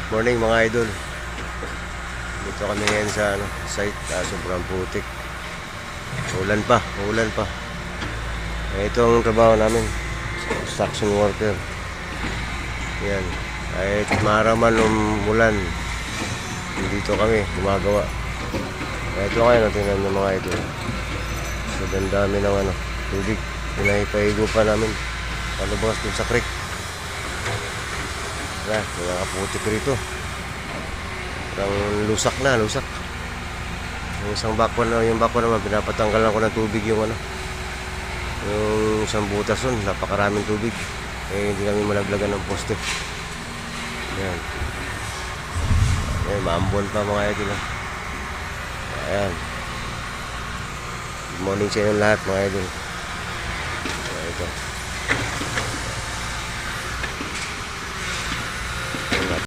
Morning mga idol. Dito kami ngayon sa site. Sobrang putik. Ulan pa. Ito ang trabaho namin. Construction worker. Yan. Kahit maraman umulan, dito kami gumagawa. Ito ngayon, tingnan ng mga idol. So, dami ng tubig. Pinahipahigupan namin. Palubas dun sa creek. Nakakaputik rito. Parang lusak. Yung isang bako naman, pinapatanggalan ko ng tubig yung isang butas nun, napakaraming tubig. Hindi kami malaglagan ng poste. Ayan. Maambon pa mga idol. Ayan. Good morning sa inyo lahat mga idol. Ito.